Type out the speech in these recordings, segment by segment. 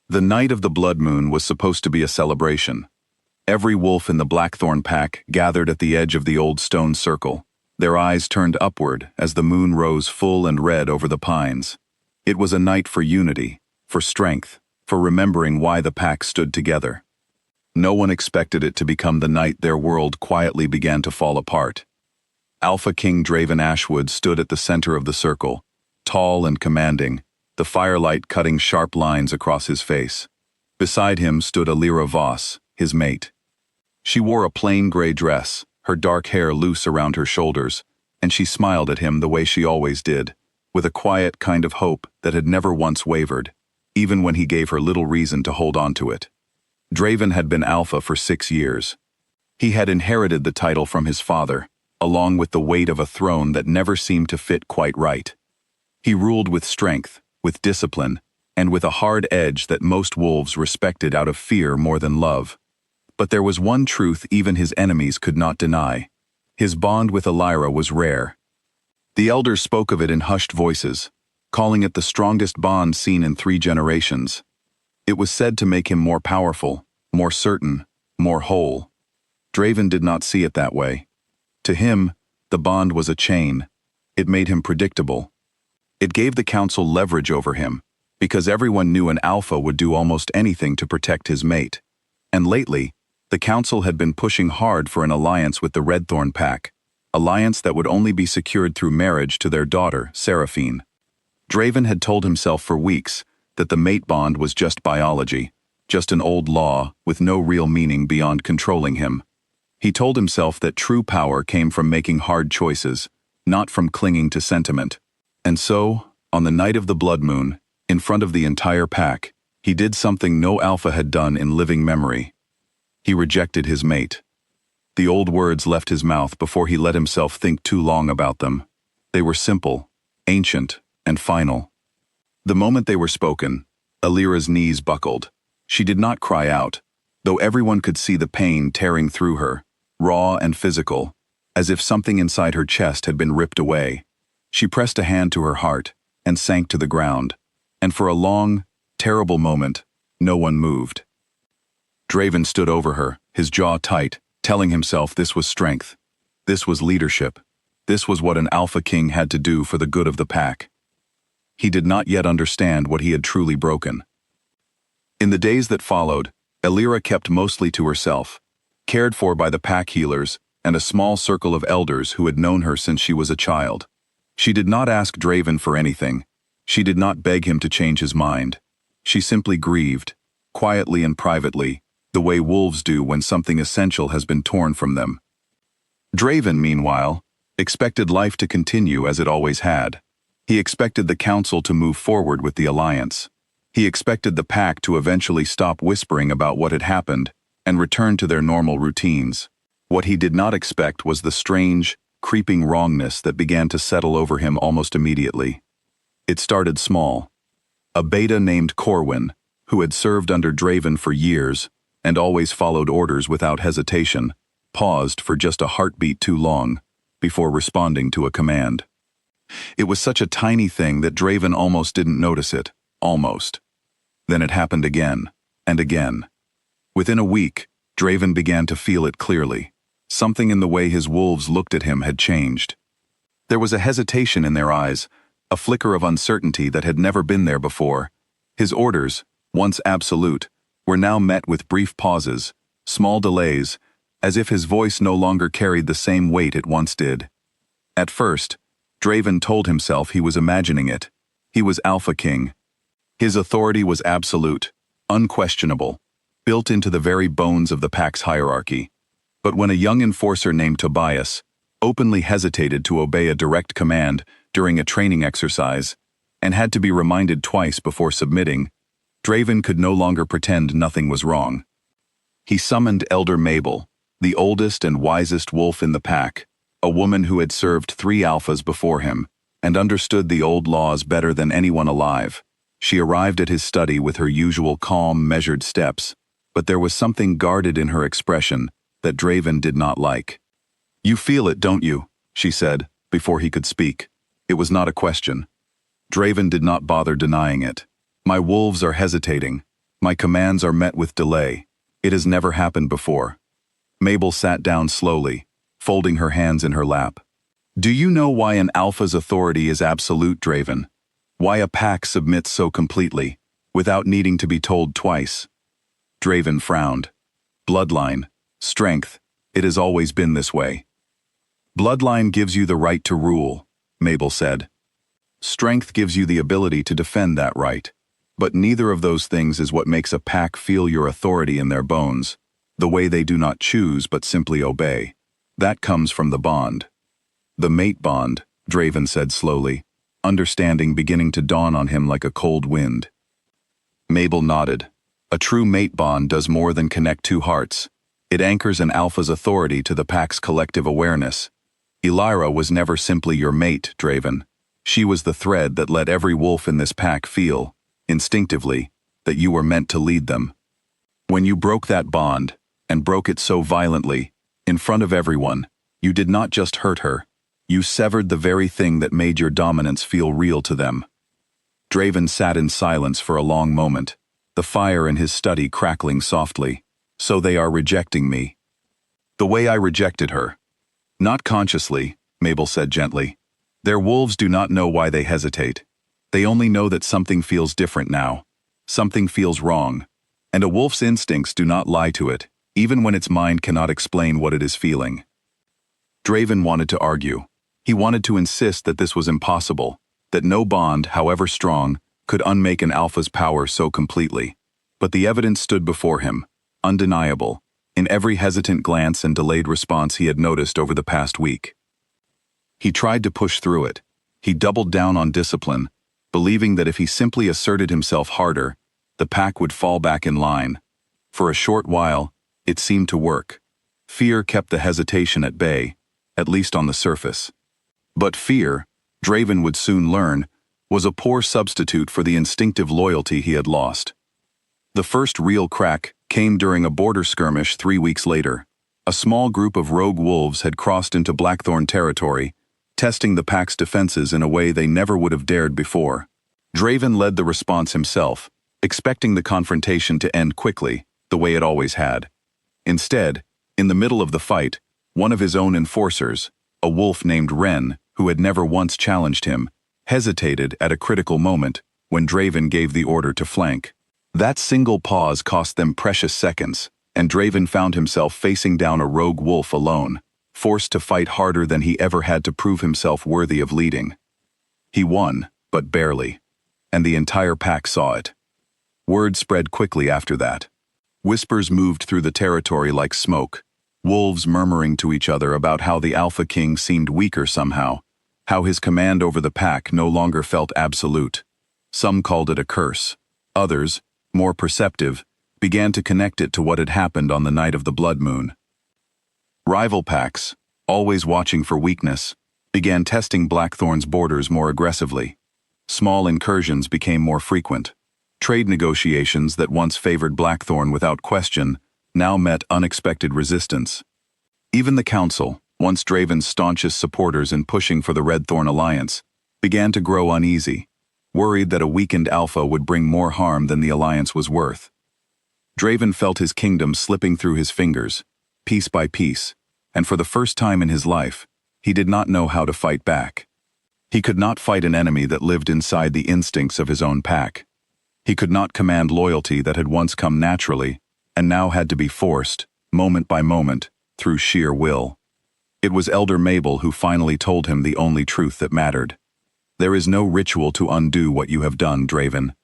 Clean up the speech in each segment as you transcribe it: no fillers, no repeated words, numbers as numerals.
The night of the blood moon was supposed to be a celebration. Every wolf in the Blackthorn pack gathered at the edge of the old stone circle, their eyes turned upward as the moon rose full and red over the pines. It was a night for unity, for strength, for remembering why the pack stood together. No one expected it to become the night their world quietly began to fall apart. Alpha King Draven Ashwood stood at the center of the circle, tall and commanding, the firelight cutting sharp lines across his face. Beside him stood Alira Voss, his mate. She wore a plain gray dress, her dark hair loose around her shoulders, and she smiled at him the way she always did, with a quiet kind of hope that had never once wavered, even when he gave her little reason to hold on to it. Draven had been Alpha for 6 years. He had inherited the title from his father, along with the weight of a throne that never seemed to fit quite right. He ruled with strength, with discipline, and with a hard edge that most wolves respected out of fear more than love. But there was one truth even his enemies could not deny. His bond with Alira was rare. The elders spoke of it in hushed voices, calling it the strongest bond seen in 3 generations. It was said to make him more powerful, more certain, more whole. Draven did not see it that way. To him, the bond was a chain. It made him predictable. It gave the council leverage over him, because everyone knew an alpha would do almost anything to protect his mate. And lately, the council had been pushing hard for an alliance with the Redthorn pack, alliance that would only be secured through marriage to their daughter, Seraphine. Draven had told himself for weeks that the mate bond was just biology, just an old law with no real meaning beyond controlling him. He told himself that true power came from making hard choices, not from clinging to sentiment. And so, on the night of the blood moon, in front of the entire pack, he did something no alpha had done in living memory. He rejected his mate. The old words left his mouth before he let himself think too long about them. They were simple, ancient, and final. The moment they were spoken, Alira's knees buckled. She did not cry out, though everyone could see the pain tearing through her, raw and physical, as if something inside her chest had been ripped away. She pressed a hand to her heart and sank to the ground, and for a long, terrible moment, no one moved. Draven stood over her, his jaw tight, telling himself this was strength. This was leadership. This was what an alpha king had to do for the good of the pack. He did not yet understand what he had truly broken. In the days that followed, Alira kept mostly to herself, cared for by the pack healers and a small circle of elders who had known her since she was a child. She did not ask Draven for anything. She did not beg him to change his mind. She simply grieved, quietly and privately, the way wolves do when something essential has been torn from them. Draven, meanwhile, expected life to continue as it always had. He expected the council to move forward with the alliance. He expected the pack to eventually stop whispering about what had happened and return to their normal routines. What he did not expect was the strange, creeping wrongness that began to settle over him almost immediately. It started small. A beta named Corwin, who had served under Draven for years and always followed orders without hesitation, paused for just a heartbeat too long before responding to a command. It was such a tiny thing that Draven almost didn't notice it, almost. Then it happened again, and again. Within a week, Draven began to feel it clearly. Something in the way his wolves looked at him had changed. There was a hesitation in their eyes, a flicker of uncertainty that had never been there before. His orders, once absolute, were now met with brief pauses, small delays, as if his voice no longer carried the same weight it once did. At first, Draven told himself he was imagining it. He was Alpha King. His authority was absolute, unquestionable, built into the very bones of the pack's hierarchy. But when a young enforcer named Tobias openly hesitated to obey a direct command during a training exercise and had to be reminded twice before submitting, Draven could no longer pretend nothing was wrong. He summoned Elder Mabel, the oldest and wisest wolf in the pack, a woman who had served 3 alphas before him and understood the old laws better than anyone alive. She arrived at his study with her usual calm, measured steps, but there was something guarded in her expression that Draven did not like. "You feel it, don't you?" she said, before he could speak. It was not a question. Draven did not bother denying it. "My wolves are hesitating. My commands are met with delay. It has never happened before. Mabel sat down slowly, folding her hands in her lap. Do you know why an alpha's authority is absolute, Draven? Why a pack submits so completely, without needing to be told twice? Draven frowned. Bloodline, strength, it has always been this way. Bloodline gives you the right to rule, Mabel said. Strength gives you the ability to defend that right. But neither of those things is what makes a pack feel your authority in their bones, the way they do not choose but simply obey. That comes from the bond. The mate bond, Draven said slowly, understanding beginning to dawn on him like a cold wind. Mabel nodded. A true mate bond does more than connect two hearts. It anchors an alpha's authority to the pack's collective awareness. Elyra was never simply your mate, Draven. She was the thread that let every wolf in this pack feel, instinctively, that you were meant to lead them. When you broke that bond, and broke it so violently, in front of everyone, you did not just hurt her. You severed the very thing that made your dominance feel real to them. Draven sat in silence for a long moment, the fire in his study crackling softly. So they are rejecting me. The way I rejected her. Not consciously, Mabel said gently. Their wolves do not know why they hesitate. They only know that something feels different now. Something feels wrong. And a wolf's instincts do not lie to it, even when its mind cannot explain what it is feeling. Draven wanted to argue. He wanted to insist that this was impossible, that no bond, however strong, could unmake an alpha's power so completely. But the evidence stood before him, undeniable, in every hesitant glance and delayed response he had noticed over the past week. He tried to push through it. He doubled down on discipline, believing that if he simply asserted himself harder, the pack would fall back in line. For a short while, it seemed to work. Fear kept the hesitation at bay, at least on the surface. But fear, Draven would soon learn, was a poor substitute for the instinctive loyalty he had lost. The first real crack came during a border skirmish 3 weeks later. A small group of rogue wolves had crossed into Blackthorn territory, testing the pack's defenses in a way they never would have dared before. Draven led the response himself, expecting the confrontation to end quickly, the way it always had. Instead, in the middle of the fight, one of his own enforcers, a wolf named Ren, who had never once challenged him, hesitated at a critical moment when Draven gave the order to flank. That single pause cost them precious seconds, and Draven found himself facing down a rogue wolf alone, forced to fight harder than he ever had to prove himself worthy of leading. He won, but barely, and the entire pack saw it. Word spread quickly after that. Whispers moved through the territory like smoke, wolves murmuring to each other about how the Alpha King seemed weaker somehow, how his command over the pack no longer felt absolute. Some called it a curse. Others, more perceptive, began to connect it to what had happened on the night of the blood moon. Rival packs, always watching for weakness, began testing Blackthorn's borders more aggressively. Small incursions became more frequent. Trade negotiations that once favored Blackthorn without question now met unexpected resistance. Even the Council, once Draven's staunchest supporters in pushing for the Redthorn alliance, began to grow uneasy, worried that a weakened Alpha would bring more harm than the alliance was worth. Draven felt his kingdom slipping through his fingers, piece by piece, and for the first time in his life, he did not know how to fight back. He could not fight an enemy that lived inside the instincts of his own pack. He could not command loyalty that had once come naturally, and now had to be forced, moment by moment, through sheer will. It was Elder Mabel who finally told him the only truth that mattered. There is no ritual to undo what you have done, Draven.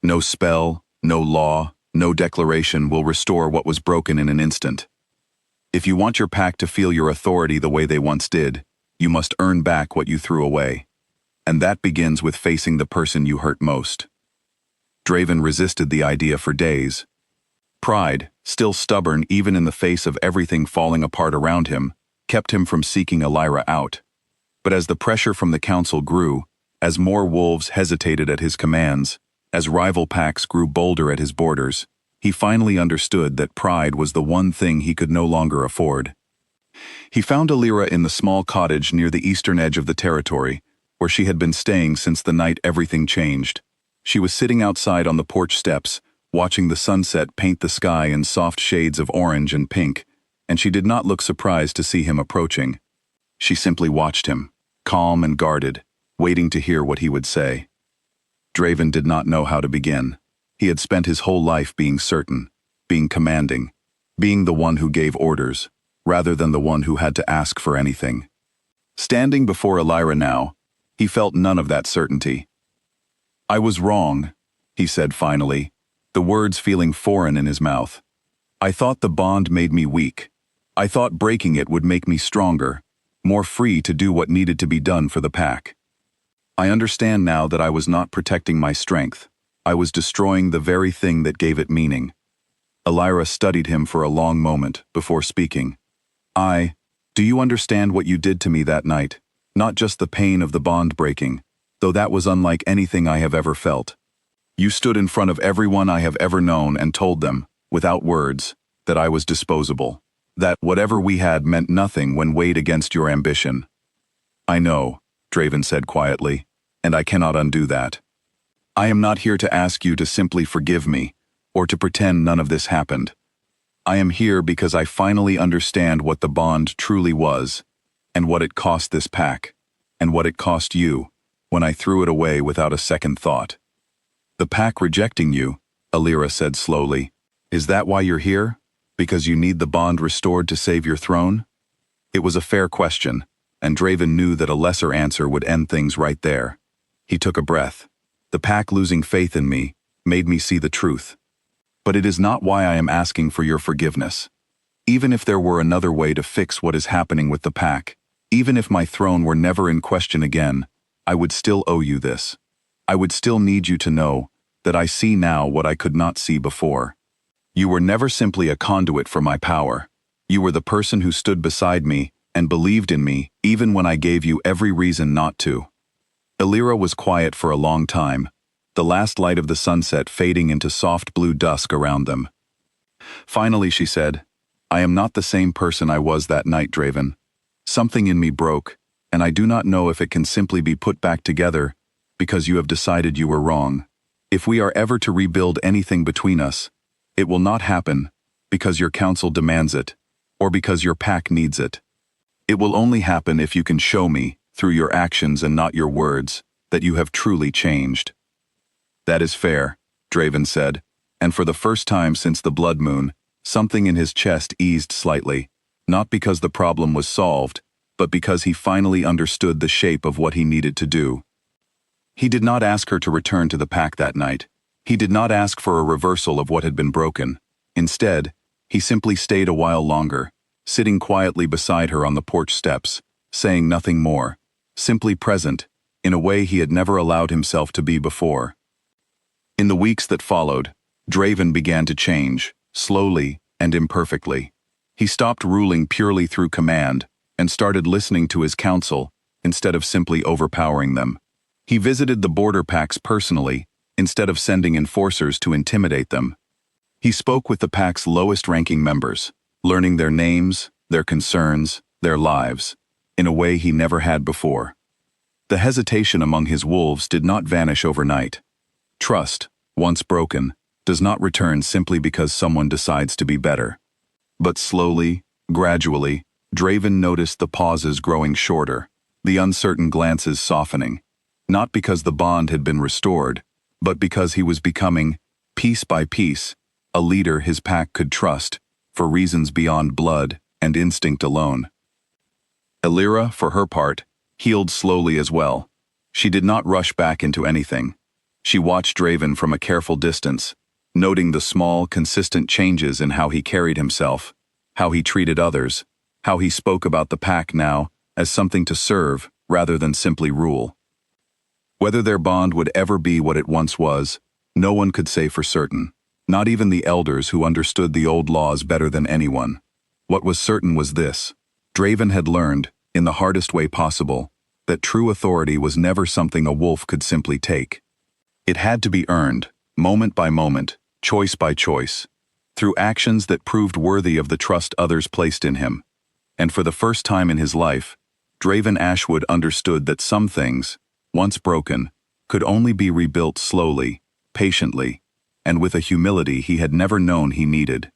No spell, no law, no declaration will restore what was broken in an instant. If you want your pack to feel your authority the way they once did, you must earn back what you threw away. And that begins with facing the person you hurt most. Draven resisted the idea for days. Pride, still stubborn even in the face of everything falling apart around him, kept him from seeking Elyra out. But as the pressure from the council grew, as more wolves hesitated at his commands, as rival packs grew bolder at his borders, he finally understood that pride was the one thing he could no longer afford. He found Elyra in the small cottage near the eastern edge of the territory, where she had been staying since the night everything changed. She was sitting outside on the porch steps, watching the sunset paint the sky in soft shades of orange and pink, and she did not look surprised to see him approaching. She simply watched him, calm and guarded, waiting to hear what he would say. Draven did not know how to begin. He had spent his whole life being certain, being commanding, being the one who gave orders, rather than the one who had to ask for anything. Standing before Elira now, he felt none of that certainty. "I was wrong," he said finally, the words feeling foreign in his mouth. "I thought the bond made me weak. I thought breaking it would make me stronger, more free to do what needed to be done for the pack. I understand now that I was not protecting my strength. I was destroying the very thing that gave it meaning." Elira studied him for a long moment before speaking. Do you understand what you did to me that night? Not just the pain of the bond breaking, though that was unlike anything I have ever felt. You stood in front of everyone I have ever known and told them, without words, that I was disposable, that whatever we had meant nothing when weighed against your ambition. "I know," Draven said quietly, "and I cannot undo that. I am not here to ask you to simply forgive me, or to pretend none of this happened. I am here because I finally understand what the bond truly was, and what it cost this pack, and what it cost you, when I threw it away without a second thought." "The pack rejecting you," Elira said slowly. "Is that why you're here? Because you need the bond restored to save your throne?" It was a fair question, and Draven knew that a lesser answer would end things right there. He took a breath. "The pack losing faith in me made me see the truth. But it is not why I am asking for your forgiveness. Even if there were another way to fix what is happening with the pack, even if my throne were never in question again, I would still owe you this. I would still need you to know that I see now what I could not see before. You were never simply a conduit for my power. You were the person who stood beside me and believed in me even when I gave you every reason not to." Elira was quiet for a long time, the last light of the sunset fading into soft blue dusk around them. Finally she said, "I am not the same person I was that night, Draven. Something in me broke, and I do not know if it can simply be put back together because you have decided you were wrong. If we are ever to rebuild anything between us, it will not happen because your council demands it, or because your pack needs it. It will only happen if you can show me, through your actions and not your words, that you have truly changed." "That is fair," Draven said, and for the first time since the blood moon, something in his chest eased slightly, not because the problem was solved, but because he finally understood the shape of what he needed to do. He did not ask her to return to the pack that night. He did not ask for a reversal of what had been broken. Instead, he simply stayed a while longer, sitting quietly beside her on the porch steps, saying nothing more, simply present, in a way he had never allowed himself to be before. In the weeks that followed, Draven began to change, slowly and imperfectly. He stopped ruling purely through command and started listening to his council instead of simply overpowering them. He visited the border packs personally instead of sending enforcers to intimidate them. He spoke with the pack's lowest-ranking members, learning their names, their concerns, their lives, in a way he never had before. The hesitation among his wolves did not vanish overnight. Trust, once broken, does not return simply because someone decides to be better. But slowly, gradually, Draven noticed the pauses growing shorter, the uncertain glances softening, not because the bond had been restored, but because he was becoming, piece by piece, a leader his pack could trust, for reasons beyond blood and instinct alone. Elira, for her part, healed slowly as well. She did not rush back into anything. She watched Draven from a careful distance, noting the small, consistent changes in how he carried himself, how he treated others, how he spoke about the pack now as something to serve rather than simply rule. Whether their bond would ever be what it once was, no one could say for certain, not even the elders who understood the old laws better than anyone. What was certain was this: Draven had learned, in the hardest way possible, that true authority was never something a wolf could simply take. It had to be earned, moment by moment, choice by choice, through actions that proved worthy of the trust others placed in him. And for the first time in his life, Draven Ashwood understood that some things, once broken, could only be rebuilt slowly, patiently, and with a humility he had never known he needed.